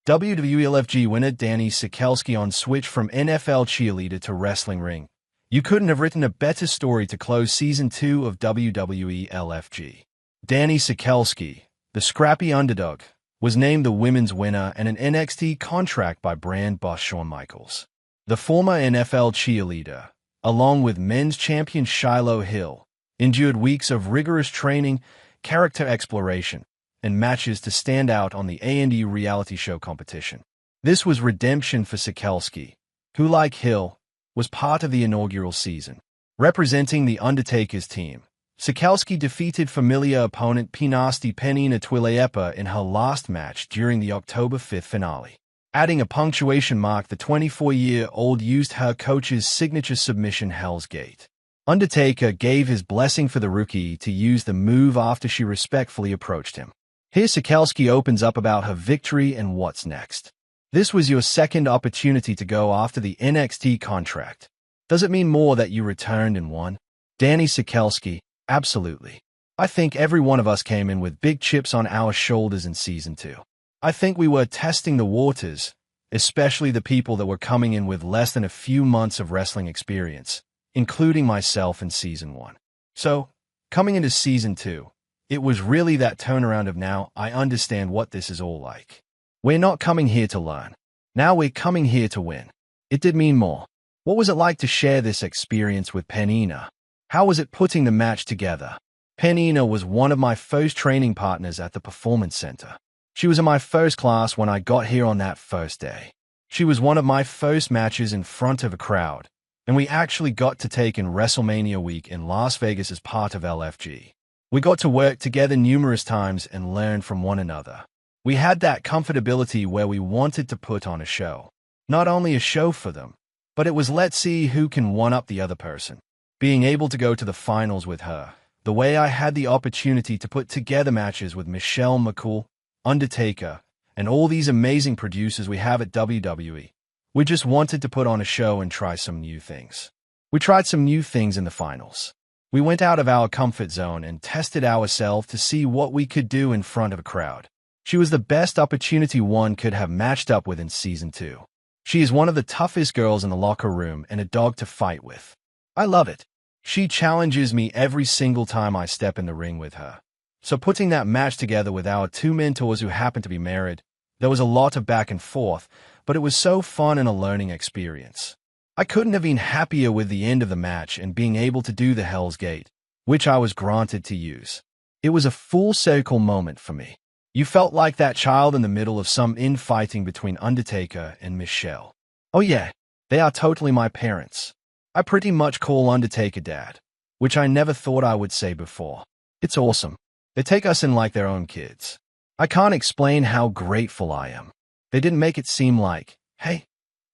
WWE LFG winner Dani Sekelsky on switch from NFL cheerleader to wrestling ring. You couldn't have written a better story to close Season 2 of WWE LFG. Dani Sekelsky, the scrappy underdog, was named the women's winner and an NXT contract by brand boss Shawn Michaels. The former NFL cheerleader, along with men's champion Shiloh Hill, endured weeks of rigorous training, character exploration, and matches to stand out on the A&E reality show competition. This was redemption for Sekelsky, who, like Hill, was part of the inaugural season. Representing the Undertaker's team, Sekelsky defeated familiar opponent Pinasti Penina Twileyepa in her last match during the October 5th finale. Adding a punctuation mark, the 24-year-old used her coach's signature submission Hell's Gate. Undertaker gave his blessing for the rookie to use the move after she respectfully approached him. Here Sekelsky opens up about her victory and what's next. This was your second opportunity to go after the NXT contract. Does it mean more that you returned and won? Dani Sekelsky, absolutely. I think every one of us came in with big chips on our shoulders in Season 2. I think we were testing the waters, especially the people that were coming in with less than a few months of wrestling experience, including myself in Season 1. So, coming into Season 2, it was really that turnaround of now I understand what this is all like. We're not coming here to learn. Now we're coming here to win. It did mean more. What was it like to share this experience with Penina? How was it putting the match together? Penina was one of my first training partners at the Performance Center. She was in my first class when I got here on that first day. She was one of my first matches in front of a crowd, and we actually got to take in WrestleMania week in Las Vegas as part of LFG. We got to work together numerous times and learn from one another. We had that comfortability where we wanted to put on a show. Not only a show for them, but it was let's see who can one-up the other person. Being able to go to the finals with her, the way I had the opportunity to put together matches with Michelle McCool, Undertaker, and all these amazing producers we have at WWE. We just wanted to put on a show and try some new things. We tried some new things in the finals. We went out of our comfort zone and tested ourselves to see what we could do in front of a crowd. She was the best opportunity one could have matched up with in Season 2. She is one of the toughest girls in the locker room and a dog to fight with. I love it. She challenges me every single time I step in the ring with her. So putting that match together with our two mentors who happen to be married, there was a lot of back and forth, but it was so fun and a learning experience. I couldn't have been happier with the end of the match and being able to do the Hell's Gate, which I was granted to use. It was a full circle moment for me. You felt like that child in the middle of some infighting between Undertaker and Michelle. Oh yeah, they are totally my parents. I pretty much call Undertaker Dad, which I never thought I would say before. It's awesome. They take us in like their own kids. I can't explain how grateful I am. They didn't make it seem like, hey,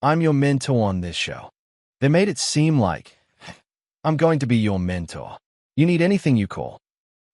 I'm your mentor on this show. They made it seem like, I'm going to be your mentor. You need anything you call.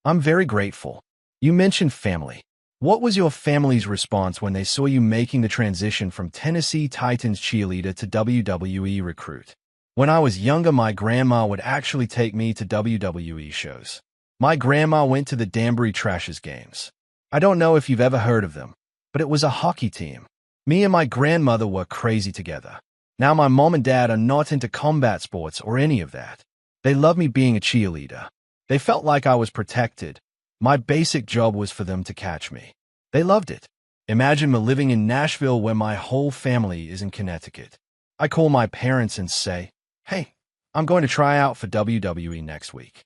I'm very grateful. You mentioned family. What was your family's response when they saw you making the transition from Tennessee Titans cheerleader to WWE recruit? When I was younger, my grandma would actually take me to WWE shows. My grandma went to the Danbury Trashers games. I don't know if you've ever heard of them, but it was a hockey team. Me and my grandmother were crazy together. Now my mom and dad are not into combat sports or any of that. They love me being a cheerleader. They felt like I was protected. My basic job was for them to catch me. They loved it. Imagine me living in Nashville where my whole family is in Connecticut. I call my parents and say, hey, I'm going to try out for WWE next week.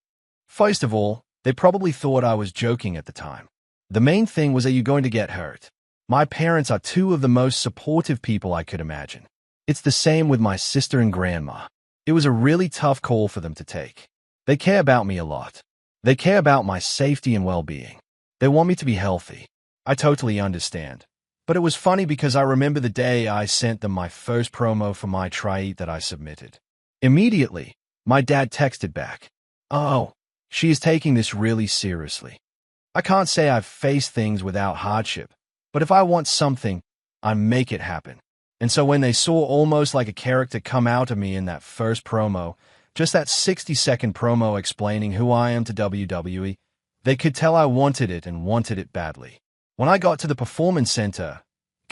First of all, they probably thought I was joking at the time. The main thing was, are you going to get hurt? My parents are two of the most supportive people I could imagine. It's the same with my sister and grandma. It was a really tough call for them to take. They care about me a lot. They care about my safety and well-being. They want me to be healthy. I totally understand. But it was funny because I remember the day I sent them my first promo for my tri-eat that I submitted. Immediately, my dad texted back, oh, she is taking this really seriously. I can't say I've faced things without hardship, but if I want something, I make it happen. And so when they saw almost like a character come out of me in that first promo, just that 60-second promo explaining who I am to WWE, they could tell I wanted it and wanted it badly. When I got to the Performance Center,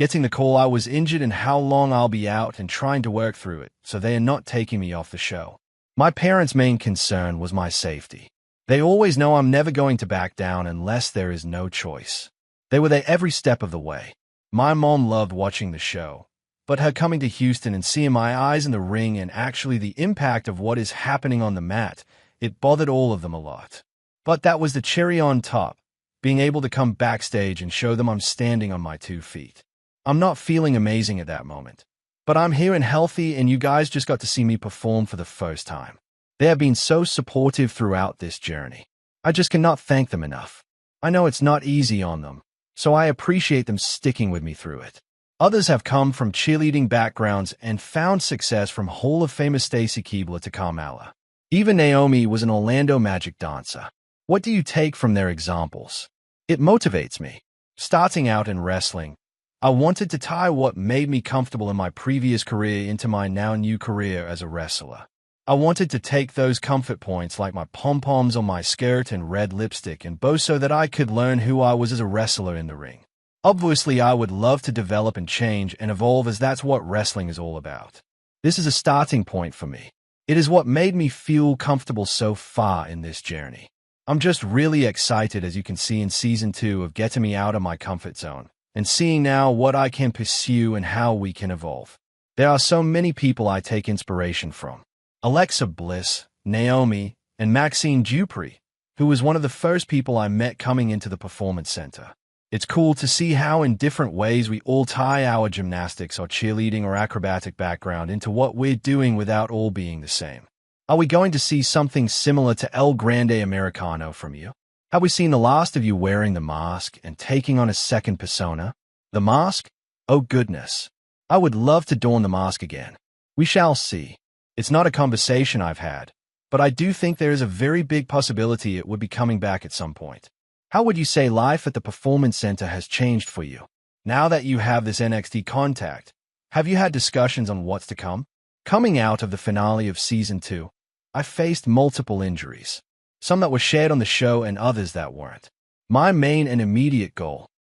getting the call I was injured and how long I'll be out and trying to work through it, so they are not taking me off the show. My parents' main concern was my safety. They always know I'm never going to back down unless there is no choice. They were there every step of the way. My mom loved watching the show, but her coming to Houston and seeing my eyes in the ring and actually the impact of what is happening on the mat, it bothered all of them a lot. But that was the cherry on top, being able to come backstage and show them I'm standing on my 2 feet. I'm not feeling amazing at that moment, but I'm here and healthy, and you guys just got to see me perform for the first time. They have been so supportive throughout this journey. I just cannot thank them enough. I know it's not easy on them, so I appreciate them sticking with me through it. Others have come from cheerleading backgrounds and found success from Hall of Famer Stacy Keibler to Carmella. Even Naomi was an Orlando Magic dancer. What do you take from their examples? It motivates me. Starting out in wrestling, I wanted to tie what made me comfortable in my previous career into my now new career as a wrestler. I wanted to take those comfort points like my pom-poms on my skirt and red lipstick and bow so that I could learn who I was as a wrestler in the ring. Obviously, I would love to develop and change and evolve, as that's what wrestling is all about. This is a starting point for me. It is what made me feel comfortable so far in this journey. I'm just really excited, as you can see in Season 2, of getting me out of my comfort zone and seeing now what I can pursue and how we can evolve. There are so many people I take inspiration from. Alexa Bliss, Naomi, and Maxine Dupri, who was one of the first people I met coming into the Performance Center. It's cool to see how in different ways we all tie our gymnastics or cheerleading or acrobatic background into what we're doing without all being the same. Are we going to see something similar to El Grande Americano from you? Have we seen the last of you wearing the mask and taking on a second persona? The mask? Oh goodness. I would love to don the mask again. We shall see. It's not a conversation I've had, but I do think there is a very big possibility it would be coming back at some point. How would you say life at the Performance Center has changed for you? Now that you have this NXT contact, have you had discussions on what's to come? Coming out of the finale of Season 2, I faced multiple injuries, some that were shared on the show and others that weren't. My main and immediate goal